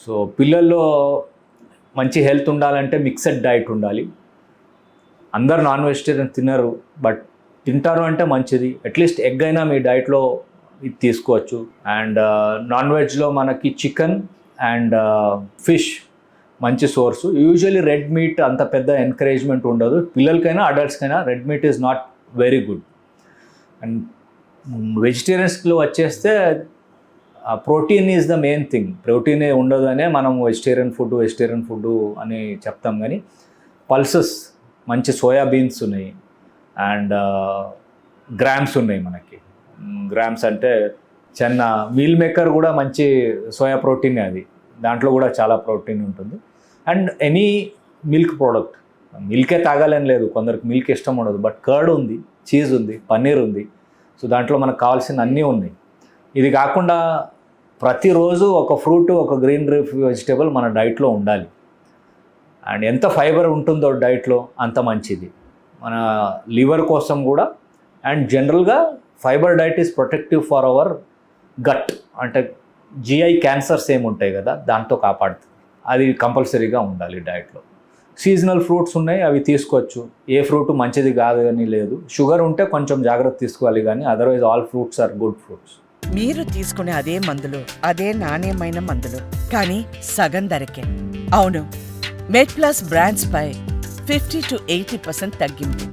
So పిల్లల్లో మంచి health ఉండాలంటే మిక్సడ్ డైట్ ఉండాలి. అందరు నాన్ వెజిటేరియన్ తినరు, బట్ తింటారు అంటే మంచిది. అట్లీస్ట్ ఎగ్ అయినా మీ డైట్లో ఇది తీసుకోవచ్చు. అండ్ నాన్ వెజ్లో మనకి చికెన్ అండ్ ఫిష్ మంచి సోర్సు. యూజువల్లీ రెడ్ మీట్ అంత పెద్ద ఎంకరేజ్మెంట్ ఉండదు, పిల్లలకైనా అడల్ట్స్కైనా red meat is not very good. And వెజిటేరియన్స్లో వచ్చేస్తే protein is the main thing. ప్రోటీనే ఉండదు అనే మనం వెజిటేరియన్ ఫుడ్ అని చెప్తాం. కానీ పల్సెస్ మంచి సోయాబీన్స్ ఉన్నాయి అండ్ గ్రామ్స్ ఉన్నాయి మనకి. గ్రామ్స్ అంటే చిన్న మీల్ మేకర్ కూడా మంచి సోయా ప్రోటీన్, అది దాంట్లో కూడా చాలా ప్రోటీన్ ఉంటుంది. అండ్ ఎనీ మిల్క్ ప్రోడక్ట్, మిల్కే తాగాలని లేదు, కొందరికి మిల్క్ ఇష్టం ఉండదు, బట్ కర్డ్ ఉంది, చీజ్ ఉంది, పన్నీర్ ఉంది. సో దాంట్లో మనకు కావాల్సిన అన్నీ ఉన్నాయి. ఇది కాకుండా ప్రతిరోజు ఒక ఫ్రూట్, ఒక గ్రీన్ లీఫ్ వెజిటేబుల్ మన డైట్లో ఉండాలి. అండ్ ఎంత ఫైబర్ ఉంటుందో డైట్లో అంత మంచిది మన లివర్ కోసం కూడా. అండ్ జనరల్గా fibre diet is protective for our gut, అంటే జిఐ క్యాన్సర్స్ ఏముంటాయి కదా, దాంతో కాపాడుతుంది. అది కంపల్సరీగా ఉండాలి డైట్లో. సీజనల్ ఫ్రూట్స్ ఉన్నాయి, అవి తీసుకోవచ్చు. ఏ ఫ్రూట్ మంచిది కాదు అని లేదు. షుగర్ ఉంటే కొంచెం జాగ్రత్త తీసుకోవాలి, కానీ otherwise all fruits are good fruits. మీరు తీసుకునే అదే మందులు, అదే నాణ్యమైన మందులు, కానీ సగం ధరకే. అవును, మెడ్ ప్లస్ బ్రాండ్స్ పై 50 to 80% తగ్గింపు.